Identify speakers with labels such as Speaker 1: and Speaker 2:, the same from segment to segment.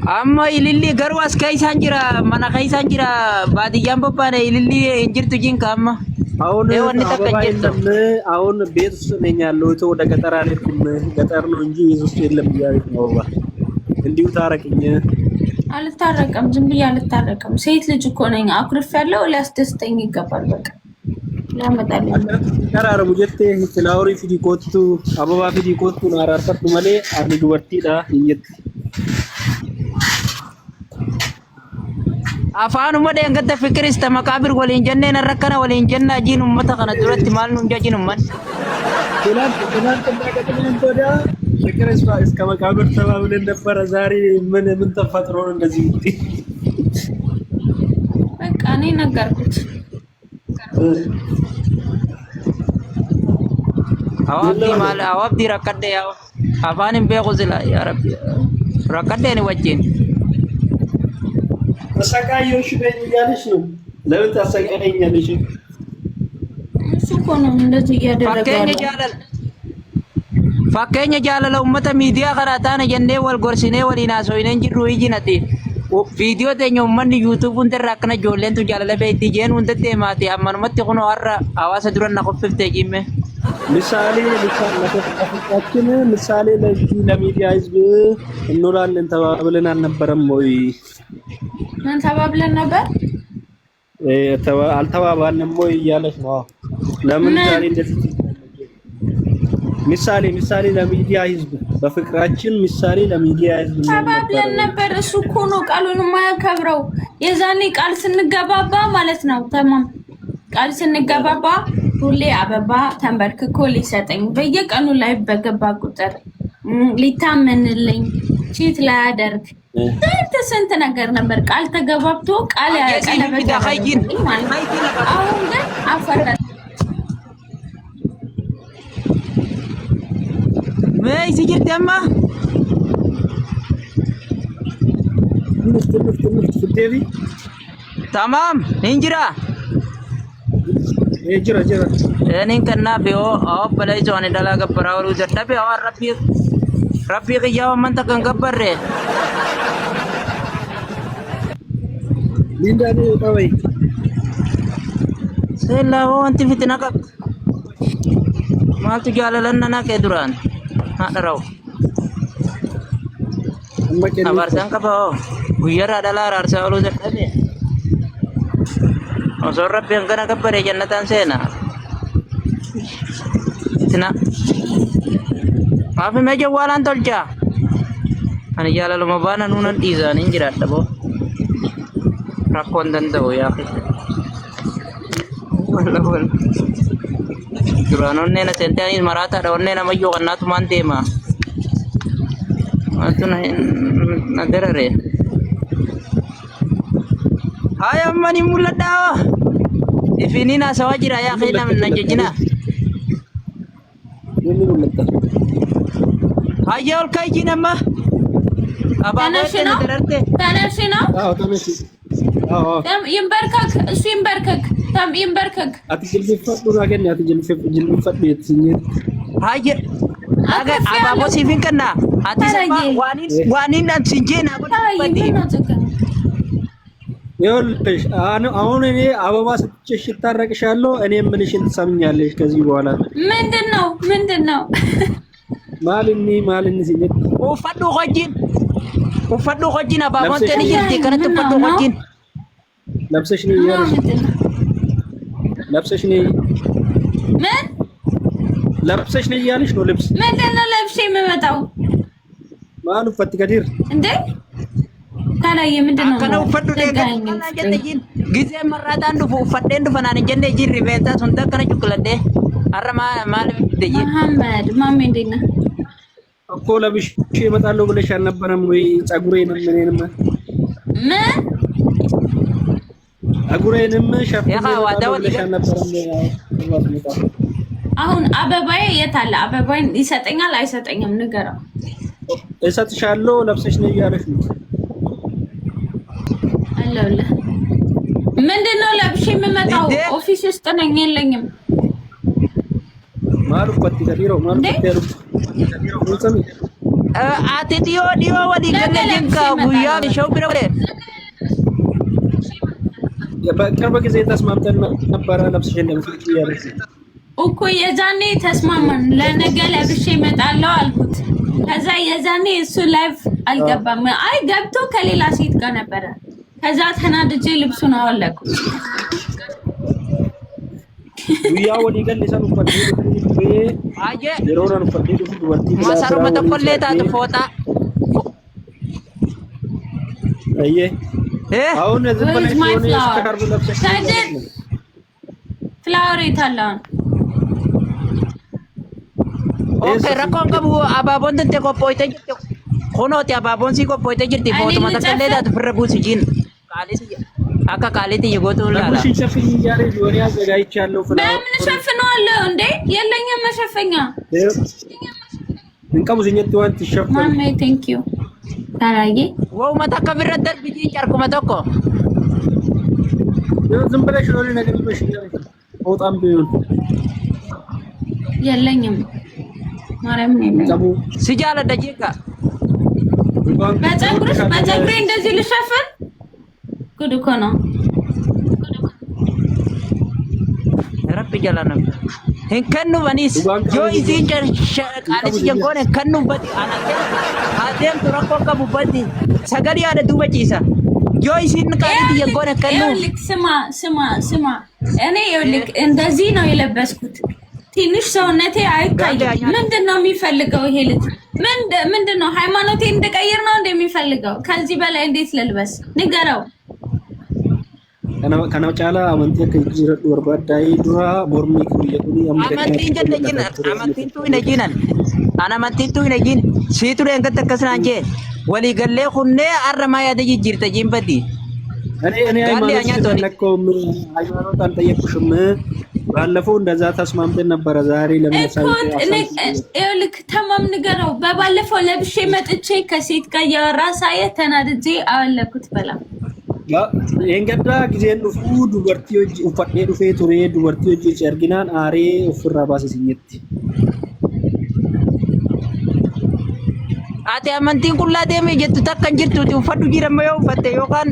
Speaker 1: amma ililli garuu as keeysaan jira mana keeysaan jira baadiyyaan bobbaane ililli hin jirtu jinka amma
Speaker 2: አሁን
Speaker 1: wanni takka
Speaker 2: አበባ
Speaker 1: hin jirtu
Speaker 2: የለም። አሁን ቤት ውስጥ ነኝ ያለሁት። ወደ ገጠር አልሄድኩም። ገጠር ነው እንጂ ቤት ውስጥ የለም እያለች ነው አበባ። እንዲሁ ታረቅኝ።
Speaker 3: አልታረቅም፣ ዝም ብዬ አልታረቅም። ሴት ልጅ እኮ ነኝ። አኩርፌያለሁ። ሊያስደስተኝ ይገባል። በቃ ሊያመጣልኝ
Speaker 2: ከራረሙ ጀቴ ትላውሪ ፊዲ ኮቱ አበባ ፊዲ ኮቱ ናራርፈቱ መሌ አርኒ ዱበርቲዳ ይየት
Speaker 1: afaanuma dheengadda fikirista maqaabir waliin jenneen rakkana waliin jenna jiin ummata kana duratti maal nu jajin umman
Speaker 2: ትናንት እንዳገጥመን ወዲያ ፍቅር እስከ መቃብር ተባብለን ነበረ። ዛሬ ምን ተፈጥሮ ነው እንደዚህ?
Speaker 3: በቃ እኔ ነገርኩት።
Speaker 1: awabdi rakkadde yaa afaanin beeku sila yaa rabbi rakkadde ni wajjin
Speaker 2: ተሰቃየሽ በኝ እያለሽ ነው። ለምን ታሰቃየኛለሽ?
Speaker 3: እሱ እኮ ነው እንደዚህ እያደረገ
Speaker 1: fakkeenya jaalala ummata miidiyaa karaa taana jennee wal gorsinee waliin haasofneen jirru ijinati viidiyoo teenya ummanni yuutuub hundarra akkana ijoollentu jaalala beetti jeen hundatti himaati ammanumatti kunoo har'a hawaasa duran na qophiftee jimme
Speaker 2: ምሳሌ ምሳሌ ለዚህ ለሚዲያ ህዝብ እንኖራለን ተባብለን አልነበረም ወይ?
Speaker 3: ምን ተባብለን ነበር?
Speaker 2: አልተባባልንም ወይ እያለች ነው። ለምን ዛሬ እንደዚህ ምሳሌ ለሚዲያ ህዝብ በፍቅራችን ምሳሌ ለሚዲያ ህዝብ
Speaker 3: ተባብለን ነበር። እሱ እኮ ነው ቃሉን የማያከብረው። የዛኔ ቃል ስንገባባ ማለት ነው። ተማም ቃል ስንገባባ ሁሌ አበባ ተንበርክኮ ሊሰጠኝ በየቀኑ ላይ በገባ ቁጥር ሊታመንልኝ ቺት ላያደርግ ስንት ነገር ነበር። ቃል ተገባብቶ ቃል ያቀለበት አሁን ግን አፈረ
Speaker 1: ወይ ሲጅርተማ tamam injira
Speaker 2: jira
Speaker 1: enin kanna beo aw balai jone dala gabbara waru jadda be aw rabbi qiyawa man takan gabbarre
Speaker 2: linda ne tawai
Speaker 1: sella wanti fitna ka maltu jalalan nana ke duran ha daraw abar sang ka bao guyara dala rarsa waru jadda be osor rabbi ang kana gabbare jannatan sena itina maafi meja walan tolcha ani jala lumabana nunan dizan injirat bo rakon dandau ya akhi wala duranon ne na sentani marata da onne na mayo kanna tuman tema atuna nadarare hai ammani mulada ifini na sawajira ya akhi na najjina hayol kai jinama abana
Speaker 3: ተነሽና ይንበርከክ እሱ ይንበርከክ
Speaker 2: አትጅልፈዱ አገኝ አትጅልፈዱ የትኝ
Speaker 1: haye aga ababo sifin kana atisaba wanin sinjena
Speaker 3: በዲ
Speaker 2: ይኸውልሽ አሁን እኔ አበባ ሰጥቼሽ ታረቅሻለሁ። እኔ ምንሽን ትሰምኛለሽ ከዚህ በኋላ
Speaker 3: ምንድነው
Speaker 2: ማልኒ ሲነት
Speaker 1: ኡፈዱ ሆጂን አባቦን ተን ይርቲ ከነት ኡፈዱ ሆጂን
Speaker 2: ለብሰሽ ነው ያለሽ ለብሰሽ ነው
Speaker 3: ምን
Speaker 2: ለብሰሽ ነው ያለሽ ነው ልብስ
Speaker 3: ምንድነው ለብሼ የምመጣው
Speaker 2: ማኑ ፈት ከዲር
Speaker 3: እንዴ ካላየ ምንድነው
Speaker 1: ከነው ፈዱ ደገኝ ጊዜ መራታ አንዱ ፈደን ፈናን ጀንደ ጂሪ ቤታ ሱንተ ከነ ጩክለደ አረማ ማል ደይ
Speaker 3: መሐመድ ማሜ እንዴና
Speaker 2: እኮ ለብሽ ይመጣለው ብለሽ አልነበረም ወይ? ጸጉሬንም ምንንም ጸጉሬንም ሸፍኔ ብለሽ አልነበረም?
Speaker 3: አሁን አበባዬ የት አለ? አበባዬን ይሰጠኛል አይሰጠኝም? ንገረው።
Speaker 2: እሰጥሻለሁ ለብሰሽ ነው እያለሽ ነው።
Speaker 3: አለውላ ምንድነው ለብሼ የምመጣው? ኦፊስ ውስጥ ነኝ የለኝም።
Speaker 2: ማሉ ፈት ከዲሮ ማሉ ፈት
Speaker 1: ati dhiyoo walii galee jinka guyyaa shoo bira wale
Speaker 2: በቅርብ ጊዜ ተስማምተን ነበረ ለብስሽ እንደምትልቂ ያለሽ
Speaker 3: እኮ የዛኔ ተስማማን። ለነገ ለብሼ እመጣለሁ አልኩት። ከዛ የዛኔ እሱ ላይፍ አልገባም። አይ ገብቶ ከሌላ ሴት ጋር ነበረ። ከዛ ተናድጄ ልብሱን አወለኩት።
Speaker 2: ያ ወዲ ገል ሰኑ ፈዲ
Speaker 1: አየ
Speaker 2: የሮራን ፈዲ ወርቲ
Speaker 1: ማሰሩ መተቆሌታ ተፎጣ
Speaker 2: አየ አሁን ዝም ብለሽ ሆነ ተከርብ ለብሰሽ
Speaker 3: ፍላወር ይታላን
Speaker 1: ኦኬ ረኮን ቀቡ አባቦን ተንተ ቆፖይተ ጅርት ሆኖት አባቦን ሲ ቆፖይተ ጅርት ፎቶ መተቆሌታ ተፈረጉ ሲጂን ቃሊስ አካ ቃሊት ይጎቱ ላላ
Speaker 2: ለብሽ ሸፍኝ ያሬ ጆሪ አዘጋጅቻለሁ ፍላወር
Speaker 3: በምን ሸፍነዋለሁ እንዴ የለኝም መሸፈኛ
Speaker 2: እንቀሙ ዝኘት ወንት ሸፍኝ
Speaker 3: ማሜ ቴንክ ዩ ታራዬ
Speaker 1: ወው መተከ ብረደር ቢጂ ጨርቁ መተኮ
Speaker 2: ዝም ብለሽ ሆነ ነገር ልበሽ ፎጣም ቢሆን
Speaker 3: የለኝም ማርያም ነው
Speaker 1: ሲጃለ ደቂቃ
Speaker 3: በፀጉሬ እንደዚህ ልሸፍን ጉድ እኮ ነው
Speaker 1: ረብ ጀላነ እንከኑ በኒስ ጆ ኢዚን ቃሊስ ጀንኮን እንከኑ በዲ አናቴ አደም ተረኮ ከቡበዲ ሰገዲ ያለ ዱበጪሳ ጆ ኢዚን ቃሊስ ጀንኮን እንከኑ
Speaker 3: ስማ እኔ ይኸውልህ እንደዚህ ነው የለበስኩት። ትንሽ ሰውነቴ አይታይም። ምንድነው የሚፈልገው ይሄ ልጅ? ምንድነው ሃይማኖቴን እንድቀይር ነው እንደሚፈልገው? ከዚህ በላይ እንዴት ልልበስ? ንገረው።
Speaker 2: kana cala amanti akka jira barbaaday dura mormi kuyyauni
Speaker 1: amantiin jennajin amantiin tu inajinan ana amantiin tu inajin siitu den gatta kasnan je wali galle khunne arma ya deji jirta jimbadi
Speaker 2: እኔ ሃይማኖት አልጠየቅኩሽም። ባለፈው እንደዛ ተስማምተን ነበረ። ዛሬ ለምሳሌ
Speaker 3: ልክ ተማም ንገረው። በባለፈው ለብሼ መጥቼ ከሴት ጋር ያወራ ሳየ ተናድጄ አወለኩት በላ
Speaker 2: እንገዳ ጊዜን ዱፉ ዱበርቲዮጂ ኡፈዴ ዱፌ ቱሬ ዱበርቲዮጂ ጨርጊናን አሬ ኡፍራ ባሰሲኝት
Speaker 1: ati amantiin qullaa deemee jettu takkan jirtuuti uffadhu jirama yoo uffatte yookaan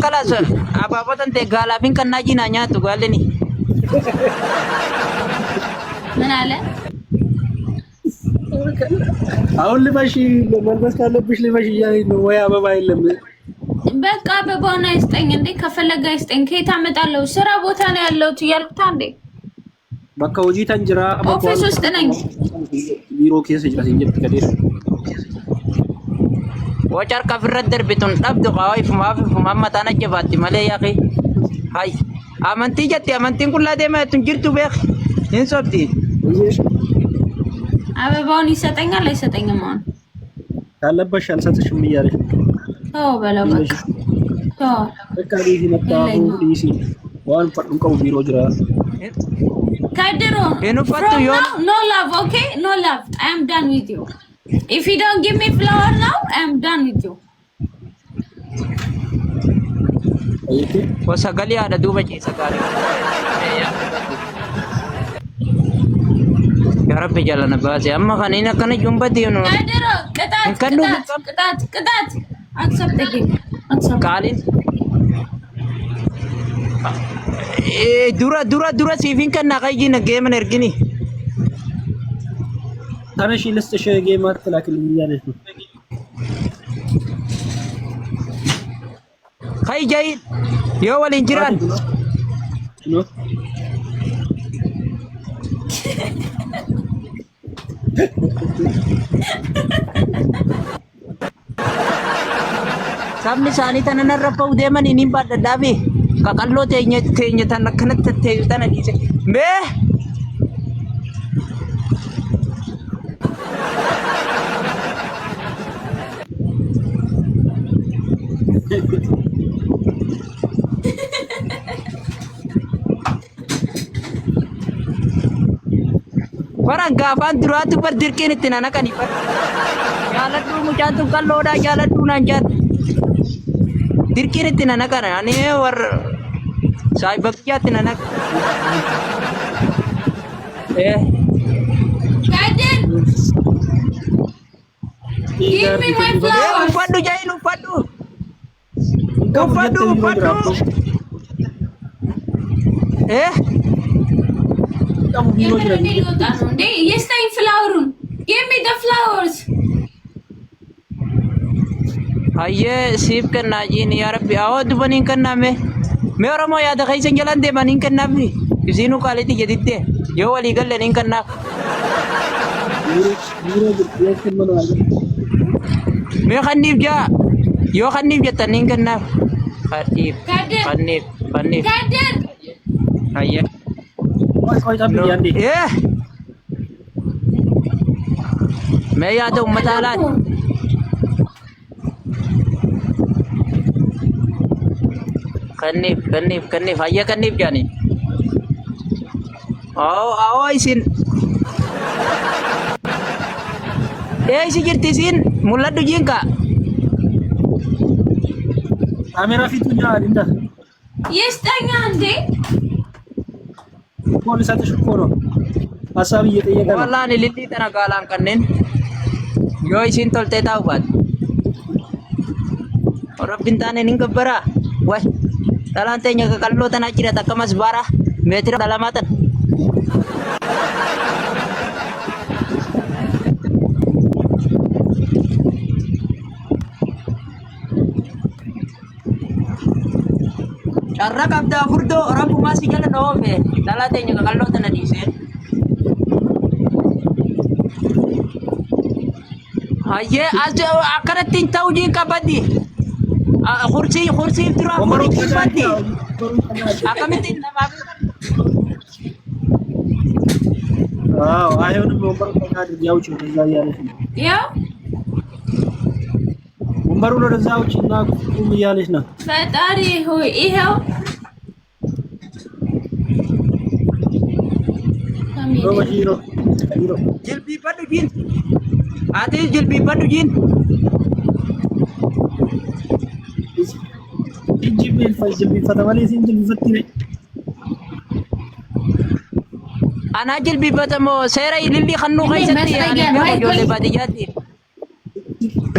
Speaker 1: kalaas abaabatan ta'e gaalaafin kan naajinaa nyaatu gaalleni.
Speaker 3: ምን አለ
Speaker 2: አሁን ልበሽ መልበስ ካለብሽ ልበሽ እያለኝ ነው። ወይ አበባ የለም
Speaker 3: በቃ አበባውን አይስጠኝ እንዴ? ከፈለገ አይስጠኝ። ከየት አመጣለሁ? ስራ ቦታ ነው ያለሁት እያልኩት አንዴ
Speaker 2: በቃ ወጂ ተንጅራ
Speaker 3: ኦፊስ ውስጥ ነኝ።
Speaker 2: ቢሮ ኬስ ጅራ ሲንጀት ከዴስ
Speaker 1: ወጫር ከፍረት ደርቢቱን ዳብዱ ቃይ ፉማፍ መታና ጀባቲ ማለ ያኺ ሃይ አመንቲ ጀቲ አመንቲን ቁላ ደማ ትንጅርቱ በኽ እንሶብቲ
Speaker 3: አበባውን ይሰጠኛል አይሰጠኝም? አሁን
Speaker 2: ካለበሽ አልሰጥሽም እያለሽ
Speaker 3: ተው በለው
Speaker 2: በቃ ዲሲ መጣሁ ዲሲ ዋን ፈጥን ቀው ቢሮ ጅራ
Speaker 3: ከድሮ no love, okay? No love. I am done with you. If you don't give me flower now, I am done with you.
Speaker 1: Sagali ada dua baca sekali. Ya Rabbi jalan bahasa. Amma kan ini kan jumpa dia nu.
Speaker 3: Kadero, ketat. Accept again. Accept.
Speaker 1: Kalin. dura siifin kan naqayjina geeman ergini
Speaker 2: ታነሽ ልስጥሽ ጌማት ተላክልኝ እያለች ነው።
Speaker 1: ኸይ ጃይ የወል እንጅራን
Speaker 2: ነው
Speaker 1: sabni saani tanarrafau deeman inin baadadhaafi qaqalloo teenya tan akkanatti teeyu tana dhiise mee Barang gaafaan duraatu bar dirqiin itti nanaqani bar jaaladhu mucaan tun qalloodha jaaladhu naan jaat dirqiin itti nanaqana ani war saayibakkiyaatti nanaq
Speaker 3: Give me my flowers.
Speaker 1: Ufadu jain ufadu. Ufadu.
Speaker 2: Kamu biro jira.
Speaker 3: Yes, time flower. Give me the flowers.
Speaker 1: Aye sip करना जी नहीं यार आओ तो बनी करना मैं और मैं याद कहीं से जलन दे बनी करना भी किसी नु काले थी जदित दे यो वाली गल नहीं करना
Speaker 2: Biro jira kan mana aja.
Speaker 1: मैं खन्नीब जा यो खन्नीब जा नहीं करना खन्नीब खन्नीब
Speaker 3: Kader.
Speaker 1: aye
Speaker 2: Koi tapi dia ni.
Speaker 1: मैं याद हूँ मताला कन्नीब आइए कन्नीब जाने आओ इसिन isi jirtisin mulla dujin ka
Speaker 2: Kamera fitunya ada.
Speaker 3: Yes, tanya ande.
Speaker 2: Polis satu syukur. Asal iya iya kan.
Speaker 1: wala ni lili tana galang kanin yo isin tolte tau bat ora bintane ning kabara wah dalante nya ka kallo tana kira takamas bara metro dalamatan Karena kabda furdo orang masih jalan dobe dalate nya ka kallo tana disen Aye, aja akarat tin tahu je kabadi. Kursi itu aku ni kabadi. Akam tin nama.
Speaker 2: Wow, ayo ni nomor tengah di jauh cuma saya ni.
Speaker 3: Ya?
Speaker 2: Nomor udah jauh cuma aku mialis na.
Speaker 3: Fatari ho iho.
Speaker 2: Nomor hero.
Speaker 1: Jilbi padu jin. Ate jilbi padu jin.
Speaker 2: Jibil fatawali sin jibil fatire.
Speaker 1: Ana jilbi patamu sera ilili khanu khaisati yani me jole badi jati.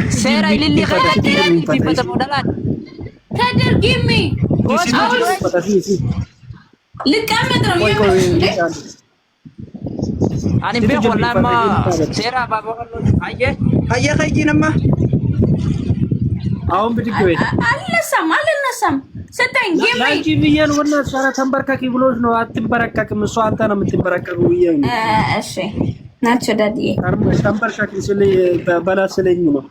Speaker 1: Sera ilili khaisati jilbi patamu dalat.
Speaker 3: Kader, give me. Look at me.
Speaker 1: Ani be wala ma sera baba kallo aye khay jinamma.
Speaker 2: Awam beti gue.
Speaker 3: Alinasam. Seteng, give me.
Speaker 2: Lagi biyan warna sana tambarka ki bulos no atim baraka ki musuanta na mitim baraka guyan.
Speaker 3: እሺ ናቸው ዳዲዬ
Speaker 2: Karma tambarka ki sele bala sele nyuma.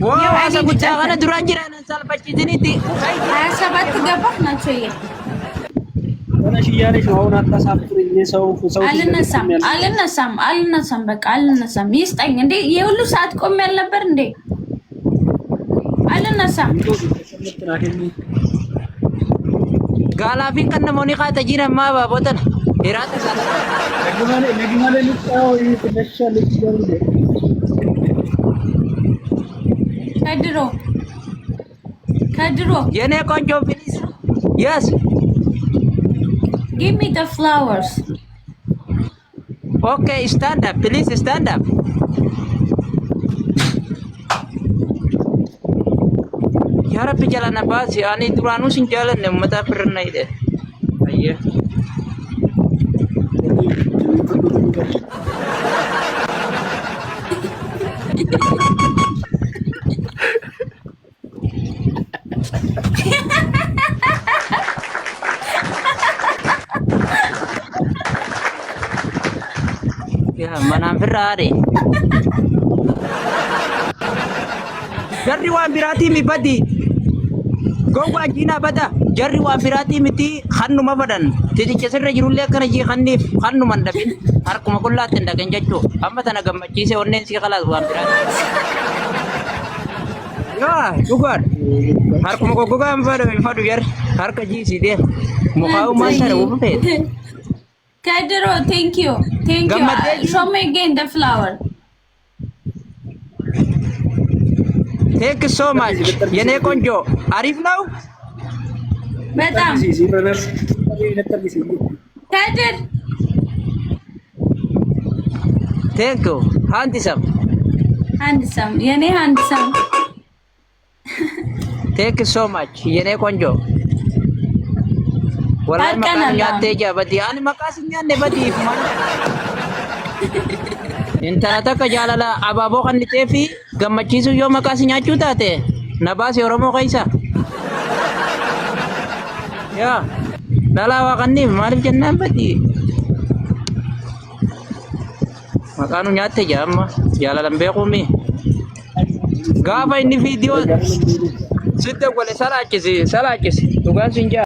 Speaker 1: Wow, asa gucca kana duran jiran salbachi diniti.
Speaker 3: 27 ገባህ ናቸው ይሄ
Speaker 2: Wana shiyare no ona tasafuri ne ሰው
Speaker 3: አልነሳም በቃ አልነሳም ይስጠኝ እንዴ የሁሉ ሰዓት ቆም ያልነበር እንዴ አልነሳም
Speaker 1: Galafin kan namoni kata jiran ma babotan. Irata sana.
Speaker 2: Lagimale nitaw itinasya ligyan.
Speaker 3: ከድሮ
Speaker 1: Yene konjo please. Yes.
Speaker 3: give me the flowers
Speaker 1: Okay, stand up. Please stand up. Ya Rabbi jalan apa sih? Ani duranu sing jalan ne mata pernah ide. Aye. Ya, mana Ferrari. Jarri waan biraatii mi badi. Gowwaa jiinaa bada. Jarri waan biraatii miti hannuma badan. Titicha sirra jirullee akkana jii hanniif hannuman dhabin. Harkuma qullaatti hin dhaqin jechuu. Amma tana gammachiise onneen sii kalaas waan biraatii. Yaa, dhugaan. Harkuma goggogaan fadu jarri. Harka jiisii dee. Mukaa uumaan sana uffeeti.
Speaker 3: ከድሮ thank you show me again the flower
Speaker 1: Thank you so much. የኔ ቆንጆ አሪፍ ነው።
Speaker 3: በጣም ከድር
Speaker 1: Thank you. handsome.
Speaker 3: handsome የኔ handsome
Speaker 1: Thank you so much. Yene konjo. Wallahi
Speaker 3: Harka
Speaker 1: makan
Speaker 3: na
Speaker 1: nyatte
Speaker 3: lang.
Speaker 1: ja badi. Ani makasin nyanne badi. Intana takka jaalala abaaboo kan litee fi gammachiisu yoo makaasi nyaachuu taate na baase Oromoo keessa. Yaa dhalaa waa kanniif maaliif jennaan badi. Maqaanu nyaatte jaa amma jaalalan beekuumi. Gaafa inni viidiyoo sitte gole salaachisi dhugaan sin jaa.